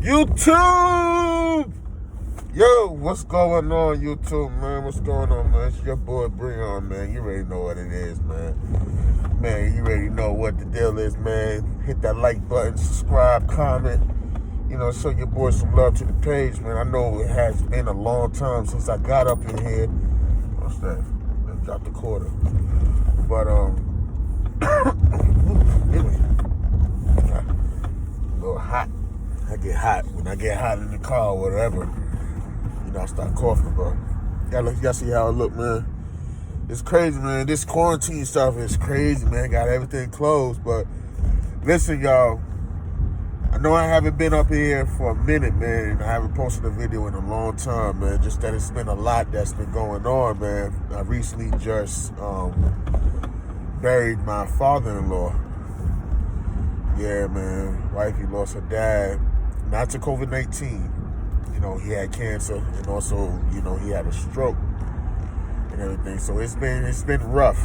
YouTube! Yo, what's going on, YouTube, man? What's going on, man? It's your boy, Breon, man. You already know what it is, man. Man, you already know what the deal is, man. Hit that like button, subscribe, comment. You know, show your boy some love to the page, man. I know it has been a long time since I got up in here. What's that? Let's drop the quarter. But, anyway, a little hot. I get hot. When I get hot in the car or whatever, you know, I start coughing, bro. Y'all see how I look, man. It's crazy, man. This quarantine stuff is crazy, man. Got everything closed. But listen, y'all. I know I haven't been up here for a minute, man. I haven't posted a video in a long time, man. Just that it's been a lot that's been going on, man. I recently just buried my father-in-law. Yeah, man. Wifey lost her dad. Not to COVID-19. You know, he had cancer, and also, you know, he had a stroke and everything. So it's been rough.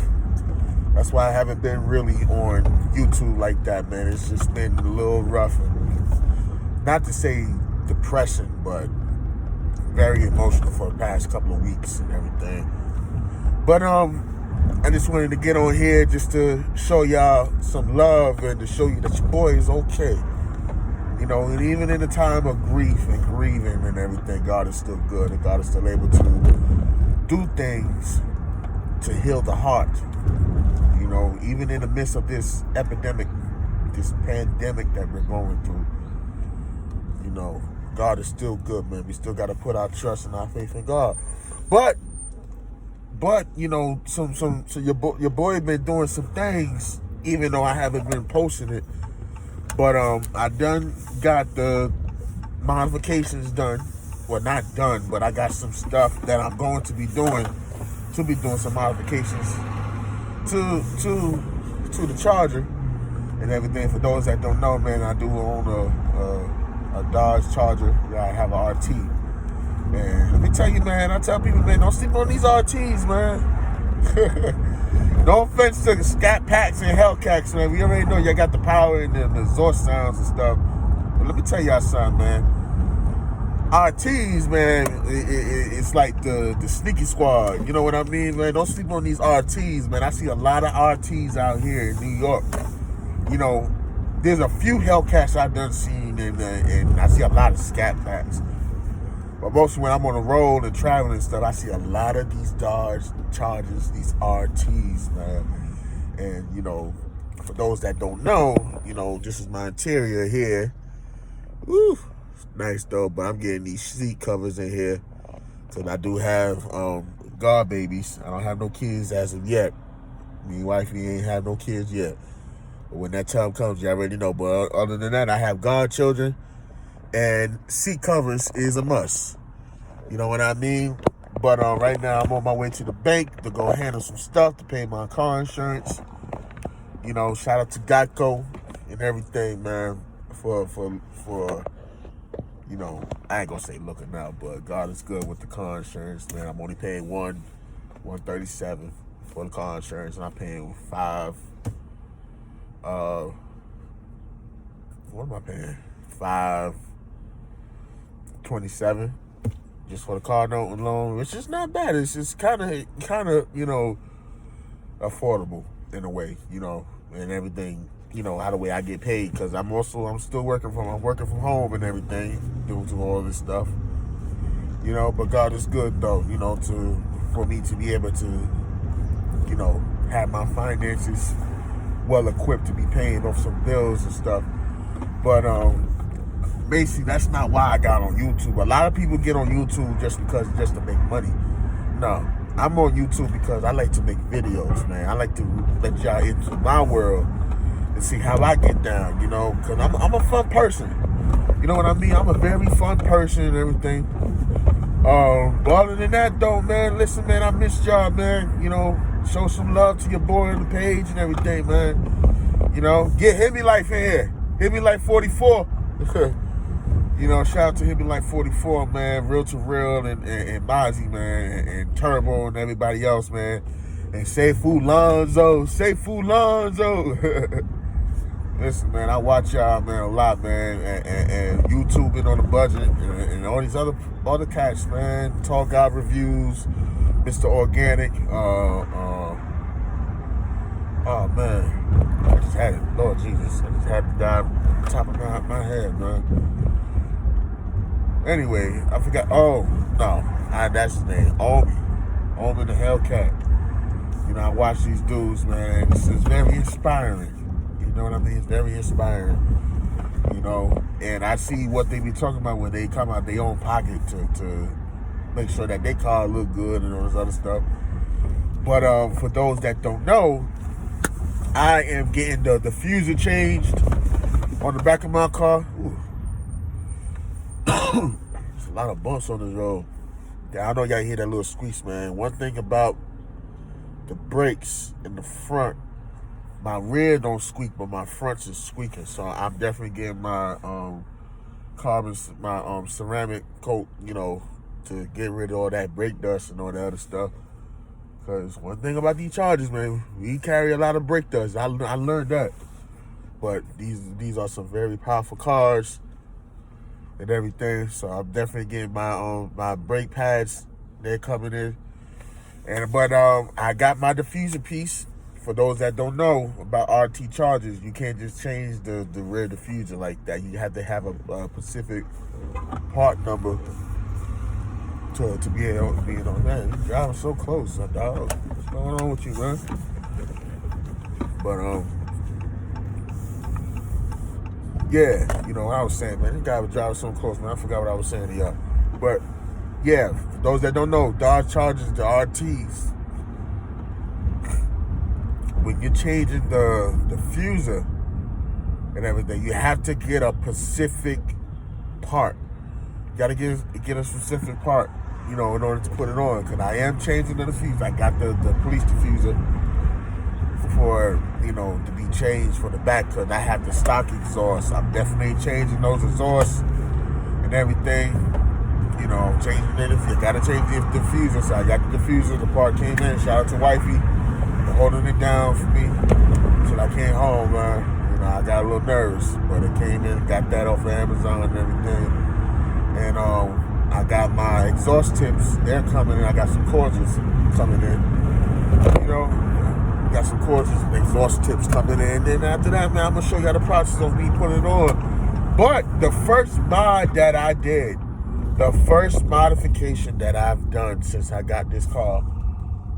That's why I haven't been really on YouTube like that, man. It's just been a little rough. And not to say depression, but very emotional for the past couple of weeks and everything. But I just wanted to get on here just to show y'all some love and to show you that your boy is okay. You know, and even in the time of grief and grieving and everything, God is still good, and God is still able to do things to heal the heart. You know, even in the midst of this epidemic, this pandemic that we're going through, you know, God is still good, man. We still got to put our trust and our faith in God. But you know, so your boy been doing some things, even though I haven't been posting it. But I done got the modifications done. Well, not done, but I got some stuff that I'm going to be doing. To be doing some modifications to the Charger and everything. For those that don't know, man, I do own a Dodge Charger. Yeah, I have an RT. And let me tell you, man, I tell people, man, don't sleep on these RTs, man. No offense to the Scat Packs and Hellcats, man. We already know y'all got the power and the exhaust sounds and stuff. But let me tell y'all something, man. RTs, man, it's like the sneaky squad. You know what I mean, man? Don't sleep on these RTs, man. I see a lot of RTs out here in New York. You know, there's a few Hellcats I've done seen, and I see a lot of Scat Packs. But mostly when I'm on the road and traveling and stuff, I see a lot of these Dodge Chargers, these RTs, man. And, you know, for those that don't know, you know, this is my interior here. Woo, nice though, but I'm getting these seat covers in here. So I do have god babies. I don't have no kids as of yet. Me and wifey ain't have no kids yet. But when that time comes, you already know. But other than that, I have godchildren. And seat covers is a must. You know what I mean? But right now, I'm on my way to the bank to go handle some stuff to pay my car insurance. You know, shout out to Geico and everything, man, for you know, I ain't gonna say looking out, but God is good with the car insurance, man. I'm only paying $137 for the car insurance, and I'm paying $5. What am I paying? $5.27 just for the car note alone, which is not bad. It's just kind of, you know, affordable in a way, you know, and everything, you know, how the way I get paid, because I'm still working from home and everything, due to all this stuff, you know. But God is good though, you know, for me to be able to, you know, have my finances well equipped to be paying off some bills and stuff. But basically, that's not why I got on YouTube. A lot of people get on YouTube just to make money. No, I'm on YouTube because I like to make videos, man. I like to let y'all into my world and see how I get down, you know, because I'm a fun person. You know what I mean? I'm a very fun person and everything. But other than that, though, man, listen, man, I missed y'all, man. You know, show some love to your boy on the page and everything, man. You know, hit me like in here. Hit me like 44. You know, shout out to Hit Me Like 44, man. Real to Real and Mozzie, man. And Turbo and everybody else, man. And Say Fu Lonzo. Listen, man, I watch y'all, man, a lot, man, and YouTubing on the budget, and all these other cats, man. Tall Guy Reviews, Mr. Organic. Oh man, I just had it. Lord Jesus, I just had to die on top of my head, man. Anyway, I forgot. Oh no, that's his name, Omi the Hellcat. You know, I watch these dudes, man. It's very inspiring. You know what I mean? It's very inspiring. You know, and I see what they be talking about when they come out their own pocket to make sure that their car look good and all this other stuff. But for those that don't know, I am getting the diffuser changed on the back of my car. There's a lot of bumps on this road. Yeah, I know y'all hear that little squeak, man. One thing about the brakes in the front, my rear don't squeak, but my fronts is squeaking. So I'm definitely getting my ceramic coat, you know, to get rid of all that brake dust and all that other stuff. Because one thing about these Chargers, man, we carry a lot of brake dust. I learned that. But these are some very powerful cars and everything. So I'm definitely getting my brake pads. They're coming in. But I got my diffuser piece. For those that don't know about RT Chargers, you can't just change the rear diffuser like that. You have to have a specific part number to be able to be on. Man, you driving so close, dog. What's going on with you, man? But yeah, you know what I was saying, man. This guy was driving so close, man. I forgot what I was saying to y'all. But yeah, for those that don't know, Dodge Chargers, the RTs, when you're changing the diffuser and everything, you have to get a specific part. You gotta get a specific part, you know, in order to put it on. Because I am changing the diffuser. I got the police diffuser for, you know, to be changed for the back because I have the stock exhaust. I'm definitely changing those exhausts and everything. You know, changing it. If you gotta change the diffuser, so I got the diffuser. The part came in. Shout out to Wifey for holding it down for me till I came home, man. You know, I got a little nervous, but it came in. Got that off of Amazon and everything. And I got my exhaust tips. They're coming in. I got some cords coming in. You know. Got some cords and exhaust tips coming in. And then after that, man, I'm going to show you how the process of me putting it on. But the first mod that I did, the first modification that I've done since I got this car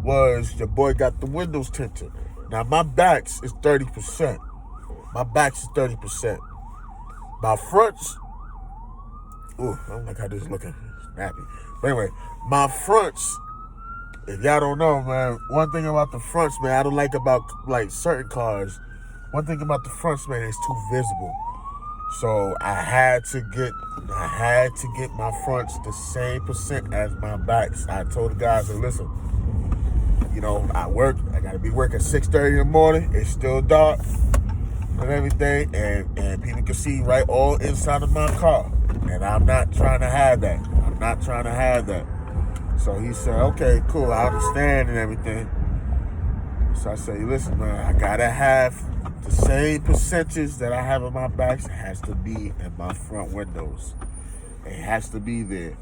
was your boy got the windows tinted. Now, my backs is 30%. My backs is 30%. My fronts, ooh, I don't like how this is looking. Snappy. But anyway, my fronts, if y'all don't know, man, one thing about the fronts, man, I don't like about, like, certain cars. One thing about the fronts, man, it's too visible. So I had to get my fronts the same percent as my backs. I told the guys, listen, you know, I gotta be working 6:30 in the morning. It's still dark and everything, and people can see right all inside of my car. And I'm not trying to have that. So he said, okay, cool, I understand and everything. So I said, listen, man, I gotta have the same percentage that I have in my backs. It has to be in my front windows. It has to be there.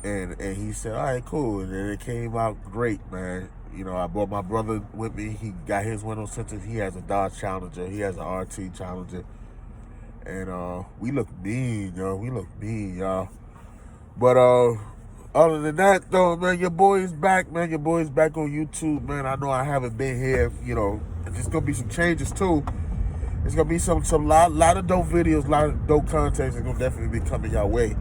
And he said, all right, cool. And then it came out great, man. You know, I brought my brother with me. He got his windows tinted. He has a Dodge Challenger. He has an RT Challenger. And we look mean, y'all. But other than that, though, man, your boy is back, man. Your boy is back on YouTube, man. I know I haven't been here, you know. There's going to be some changes, too. There's going to be some lot of dope videos, lot of dope content that's going to definitely be coming your way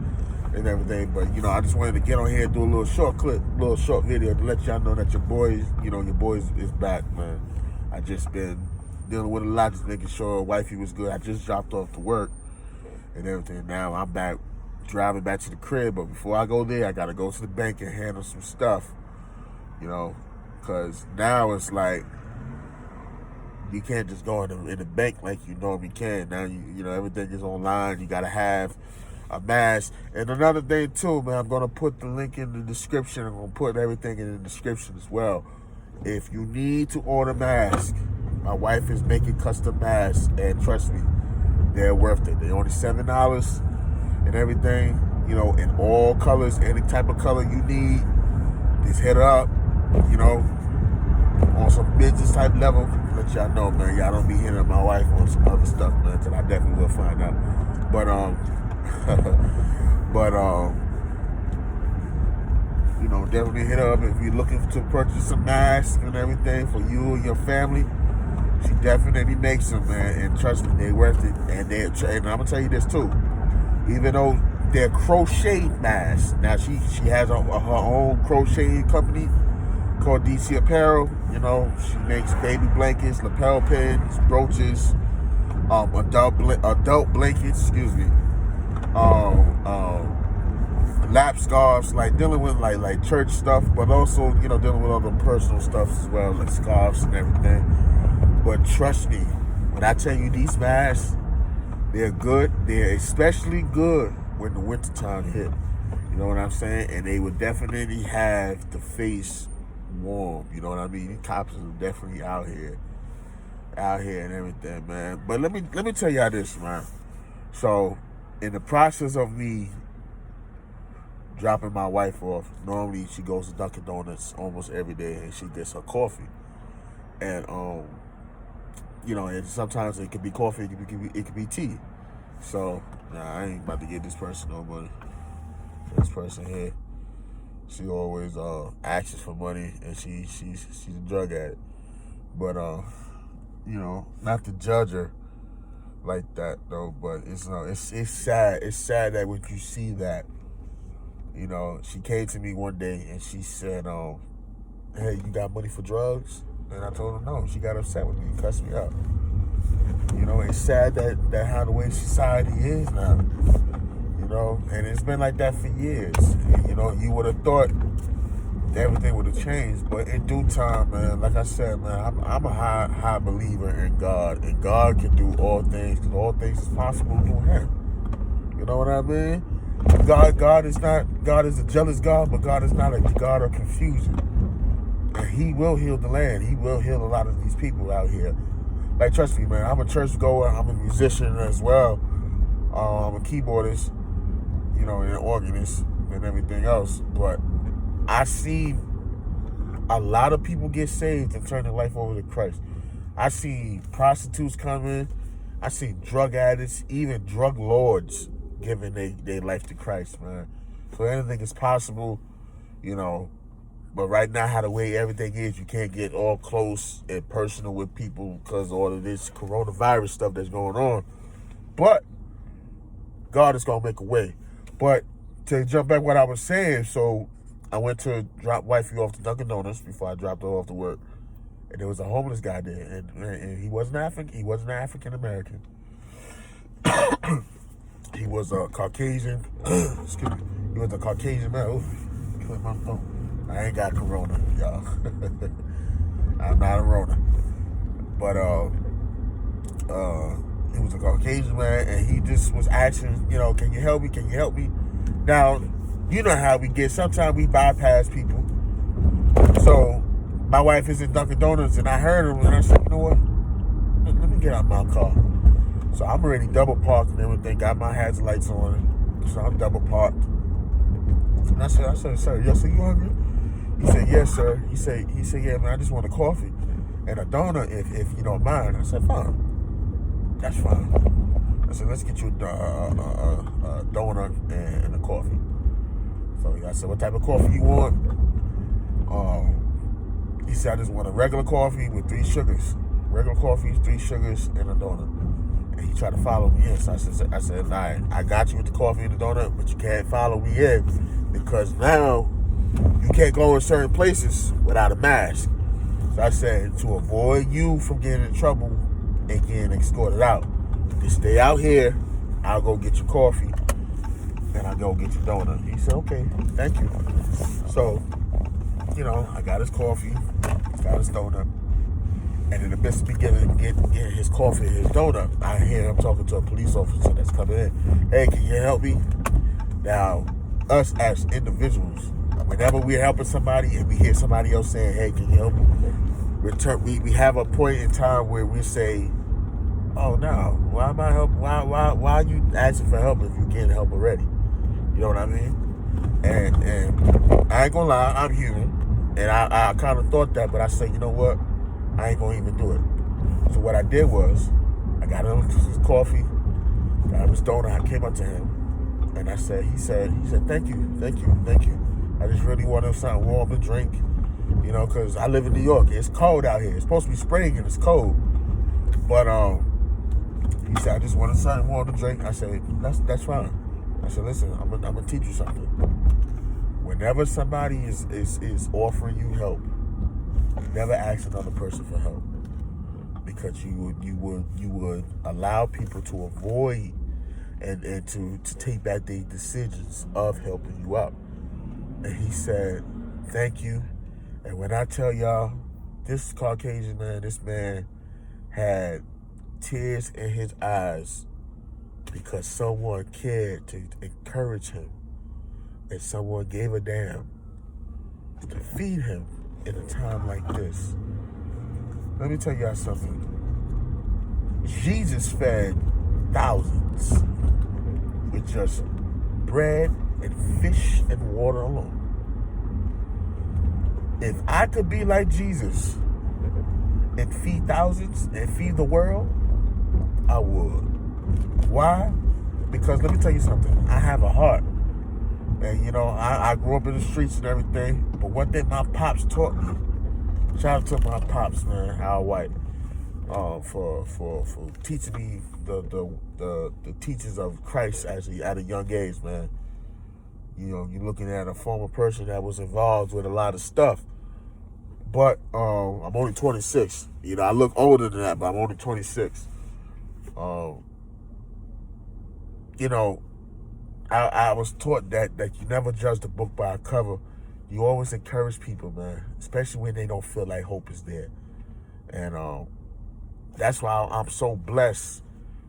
and everything. But, you know, I just wanted to get on here and do a little short video to let y'all know that your boy is back, man. I just been dealing with a lot, just making sure wifey was good. I just dropped off to work and everything. Now I'm back, driving back to the crib. But before I go there, I got to go to the bank and handle some stuff, you know, because now it's like, you can't just go in the bank like you normally can. Now, you know, everything is online. You got to have a mask. And another thing, too, man, I'm going to put the link in the description. I'm going to put everything in the description as well. If you need to order masks, My wife is making custom masks, and trust me, they're worth it. They're only $7 and everything, you know, in all colors, any type of color you need. Just hit her up, you know, on some business type level. Let y'all know, man. Y'all don't be hitting my wife on some other stuff, man, till I definitely will find out. But you know, definitely hit her up if you're looking to purchase some masks and everything for you and your family. She definitely makes them, man, and trust me, they worth it. And I'm gonna tell you this too. Even though they're crocheted masks, now she has her own crocheting company called DC Apparel. You know, she makes baby blankets, lapel pins, brooches, adult blankets, excuse me, lap scarves, like dealing with like church stuff, but also, you know, dealing with other personal stuff as well, like scarves and everything. But trust me, when I tell you these masks, they're good. They're especially good when the wintertime hit. You know what I'm saying? And they would definitely have the face warm. You know what I mean? These cops are definitely out here and everything, man. But let me tell y'all this, man. So, in the process of me dropping my wife off, normally she goes to Dunkin' Donuts almost every day and she gets her coffee. And you know, and sometimes it could be coffee, it could be tea. So, nah, I ain't about to give this person no money. This person here, she always asks for money, and she's a drug addict. But you know, not to judge her like that though. But it's sad. It's sad that when you see that, you know, she came to me one day and she said, "Hey, you got money for drugs?" And I told her no. She got upset with me, cussed me out. You know, it's sad that how the way society is now. You know, and it's been like that for years. You know, you would have thought everything would have changed, but in due time, man, like I said, man, I'm a high believer in God, and God can do all things, because all things is possible through Him. You know what I mean? God is a jealous God, but God is not a God of confusion. And He will heal the land. He will heal a lot of these people out here. Like, trust me, man, I'm a church goer. I'm a musician as well. I'm a keyboardist, you know, and an organist and everything else. But I see a lot of people get saved and turn their life over to Christ. I see prostitutes come in. I see drug addicts, even drug lords giving their life to Christ, man. So anything is possible, you know. But right now, how the way everything is, you can't get all close and personal with people because of all of this coronavirus stuff that's going on. But God is going to make a way. But to jump back what I was saying, so I went to drop wifey off to Dunkin' Donuts before I dropped her off to work. And there was a homeless guy there. And he wasn't African. He wasn't African American. He was a Caucasian. Excuse me. He was a Caucasian man. Ooh, killed my phone. I ain't got corona, y'all. I'm not a Rona. But he was a Caucasian man, and he just was asking, you know, can you help me? Can you help me? Now, you know how we get. Sometimes we bypass people. So my wife is in Dunkin' Donuts, and I heard him, and I said, you know what? Let me get out my car. So I'm already double parked and everything. Got my hazard lights on, so I'm double parked. And I said, sir, yes, sir, you hungry? He said, yes, sir. He said, yeah, man, I just want a coffee and a donut if you don't mind. I said, fine. That's fine. I said, let's get you a donut and a coffee. So I said, what type of coffee you want? He said, I just want a regular coffee with 3 sugars. Regular coffee, 3 sugars, and a donut. And he tried to follow me in. So I said, all right, I got you with the coffee and the donut, but you can't follow me in because now you can't go in certain places without a mask. So I said, to avoid you from getting in trouble and getting escorted out, just stay out here. I'll go get your coffee and I'll go get your donut. He said, okay, thank you. So, you know, I got his coffee, got his donut. And in the midst of me getting his coffee and his donut, I hear him talking to a police officer that's coming in. Hey, can you help me? Now, us as individuals, whenever we're helping somebody and we hear somebody else saying, hey, can you help me? we have a point in time where we say, oh no, why am I help? Why are you asking for help if you can't help already? You know what I mean? And I ain't gonna lie, I'm human, and I kind of thought that, but I said, you know what? I ain't gonna even do it. So what I did was, I got him his coffee, got him his donut. I came up to him, and I said, he said, thank you. I just really wanted something warm to drink, you know, because I live in New York. It's cold out here. It's supposed to be spring and it's cold, but he said, I just wanted something warm to drink. I said, that's fine. I said, listen, I'm gonna teach you something. Whenever somebody is offering you help, never ask another person for help, because you would allow people to avoid and to take back their decisions of helping you out. And he said, thank you. And when I tell y'all, this Caucasian man, this man had tears in his eyes because someone cared to encourage him, and someone gave a damn to feed him in a time like this. Let me tell y'all something. Jesus fed thousands with just bread and fish and water alone. If I could be like Jesus and feed thousands and feed the world, I would. Why? Because let me tell you something. I have a heart. And, you know, I grew up in the streets and everything. But one thing my pops taught me, shout out to my pops, man, Al White, for teaching me the teachings of Christ actually at a young age, man. You know, you're looking at a former person that was involved with a lot of stuff. But I'm only 26. You know, I look older than that, but I'm only 26. You know, I was taught that you never judge the book by a cover. You always encourage people, man, especially when they don't feel like hope is there. And that's why I'm so blessed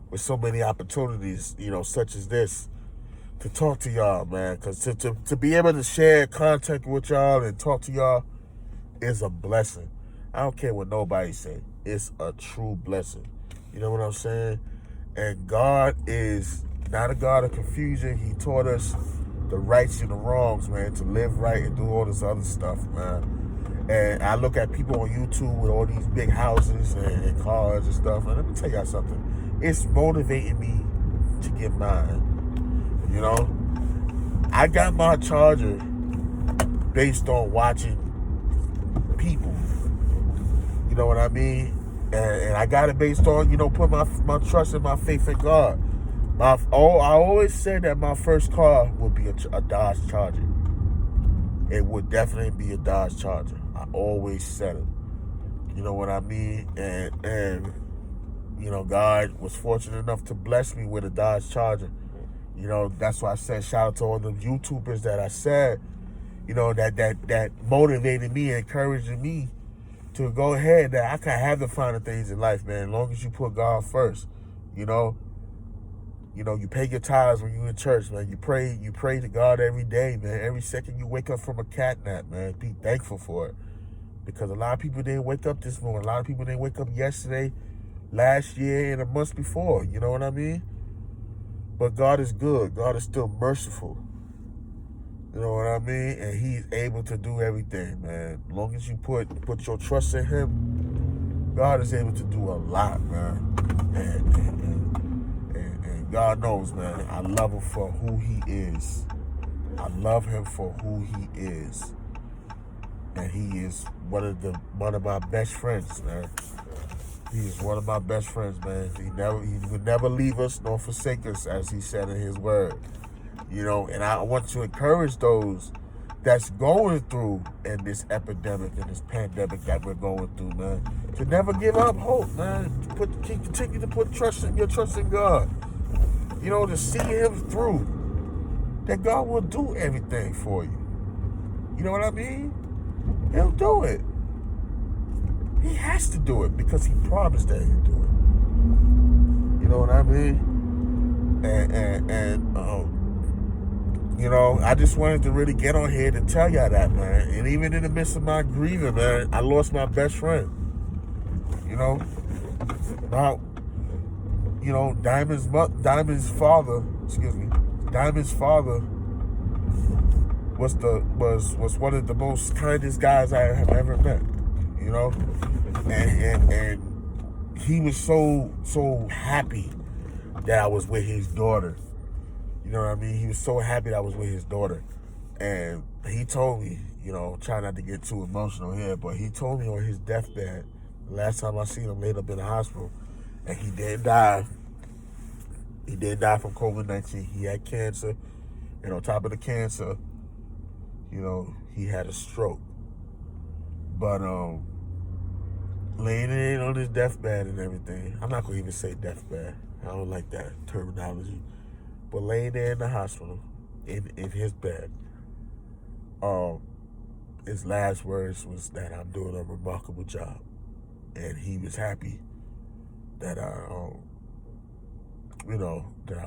with so many opportunities, you know, such as this, to talk to y'all, man. Because to be able to share contact with y'all and talk to y'all is a blessing. I don't care what nobody say. It's a true blessing. You know what I'm saying? And God is not a God of confusion. He taught us the rights and the wrongs, man, to live right and do all this other stuff, man. And I look at people on YouTube with all these big houses and cars and stuff, and let me tell y'all something. It's motivating me to get mine. You know? I got my Charger based on watching people. You know what I mean? And I got it based on, you know, put my trust and my faith in God. I always said that my first car would be a Dodge Charger. It would definitely be a Dodge Charger. I always said it. You know what I mean? And you know, God was fortunate enough to bless me with a Dodge Charger. You know, that's why I said shout out to all the YouTubers that I said, you know, that motivated me, encouraging me to go ahead, that I can have the finer things in life, man, as long as you put God first. You know, you pay your tithes when you're in church, man. You pray to God every day, man. Every second you wake up from a cat nap, man, be thankful for it. Because a lot of people didn't wake up this morning. A lot of people didn't wake up yesterday, last year, and the months before. You know what I mean? But God is good. God is still merciful. You know what I mean? And He's able to do everything, man. As long as you put your trust in Him, God is able to do a lot, man. And God knows, man, I love Him for who He is. I love Him for who He is. And He is one of my best friends, man. He is one of my best friends, man. He would never leave us nor forsake us, as He said in His word. You know, and I want to encourage those that's going through in this epidemic and this pandemic that we're going through, man, to never give up hope, man. Continue to put your trust in God. You know, to see Him through. That God will do everything for you. You know what I mean? He'll do it. He has to do it because He promised that He'll do it. You know what I mean? You know, I just wanted to really get on here to tell y'all that, man. And even in the midst of my grieving, man, I lost my best friend. You know, now, you know, Diamond's father, Diamond's father was one of the most kindest guys I have ever met. You know, and he was so happy that I was with his daughter. You know what I mean? He was so happy that I was with his daughter. And he told me, you know, try not to get too emotional here, but he told me on his deathbed, the last time I seen him laid up in the hospital, and he did die. He did die from COVID-19. He had cancer, and on top of the cancer, you know, he had a stroke. But laying in on his deathbed and everything, I'm not gonna even say deathbed. I don't like that terminology. But laying there in the hospital, in his bed, his last words was that I'm doing a remarkable job, and he was happy that you know, that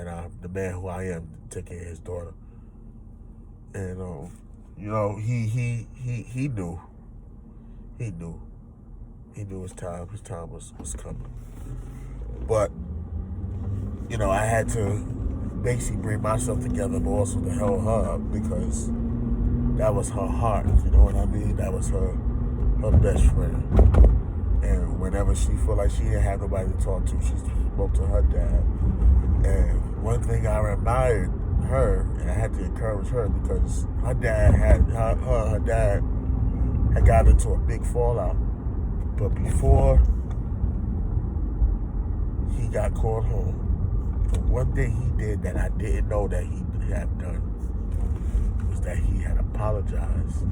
I'm the man who I am, to take care of his daughter. And you know, he knew his time was coming. But you know, I had to basically bring myself together, but also to help her up, because that was her heart, you know what I mean? That was her best friend. And whenever she felt like she didn't have nobody to talk to, she spoke to her dad. And one thing I admired her, and I had to encourage her, because her dad had gotten into a big fallout. But before he got called home, the one thing he did that I didn't know that he had done was that he had apologized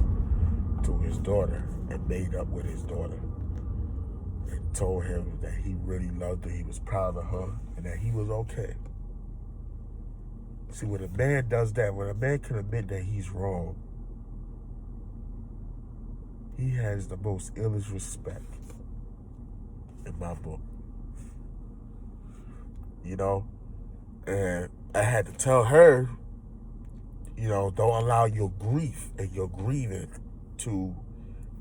to his daughter and made up with his daughter and told him that he really loved her, he was proud of her, and that he was okay. See, when a man does that, when a man can admit that he's wrong, he has the most illest respect in my book. You know? And I had to tell her, you know, don't allow your grief and your grieving to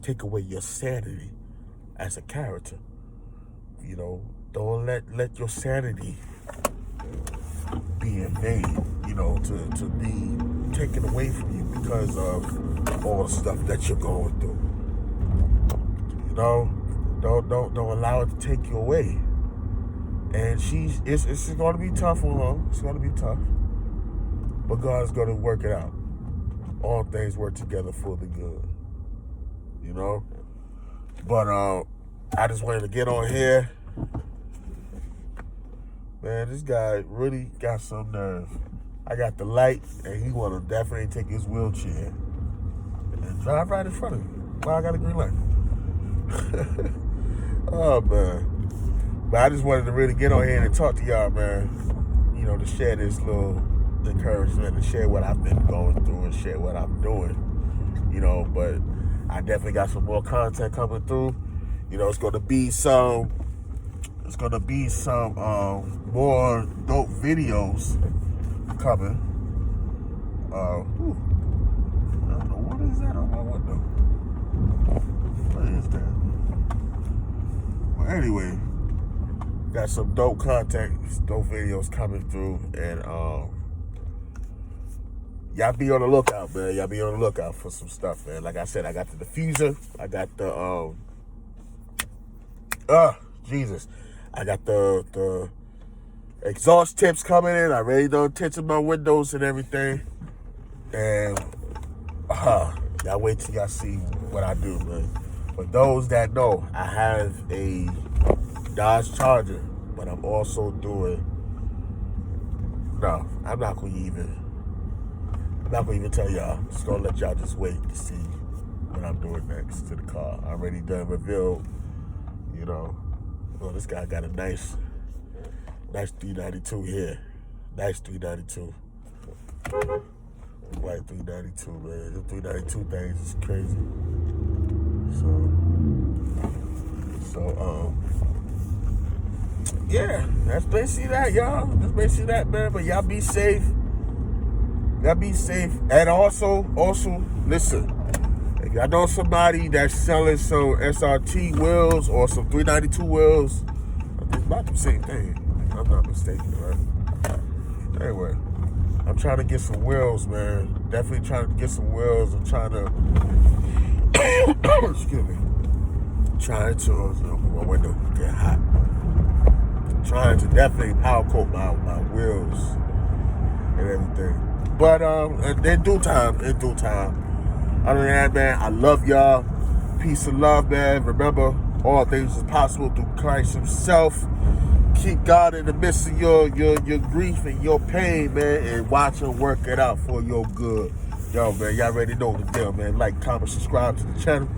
take away your sanity as a character. You know, don't let your sanity be invaded, you know, to be taken away from you because of all the stuff that you're going through. You know, don't allow it to take you away. And it's going to be tough on her. It's going to be tough. But God's going to work it out. All things work together for the good. You know? But I just wanted to get on here. Man, this guy really got some nerve. I got the light, and he want to definitely take his wheelchair and drive right in front of me. Well, I got a green light. Oh, man. But I just wanted to really get on here and talk to y'all, man. You know, to share this little encouragement, and share what I've been going through, and share what I'm doing. You know, but I definitely got some more content coming through. You know, it's gonna be some more dope videos coming. I don't know, what is that on my window? What is that? Well, anyway, got some dope content, dope videos coming through, and y'all be on the lookout, man. Y'all be on the lookout for some stuff, man. Like I said, I got the diffuser, I got the I got the exhaust tips coming in. I already done tinted my windows and everything. And y'all wait till y'all see what I do, man. For those that know, I have a Dodge Charger, but I'm also doing, I'm not gonna even tell y'all. Just gonna let y'all just wait to see what I'm doing next to the car. I already done revealed, you know. Well, this guy got a nice 392 here. Nice 392. Like 392, man. The 392 things is crazy. So, yeah, that's basically that, y'all. That's basically that, man. But y'all be safe. Y'all be safe. And also, listen, If y'all know somebody that's selling some SRT wheels or some 392 wheels, it's about the same thing, if I'm not mistaken, right? Anyway, I'm trying to get some wheels, man. Definitely trying to get some wheels. I'm trying to, excuse me, my window get hot. Trying to definitely power coat my wheels and everything. But in due time. Other than that, man, I love y'all. Peace and love, man. Remember, all things is possible through Christ himself. Keep God in the midst of your grief and your pain, man, and watch him work it out for your good. Yo, man, y'all already know the deal, man. Like, comment, subscribe to the channel.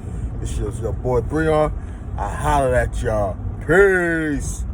This is your boy, Breon. I holler at y'all. Peace.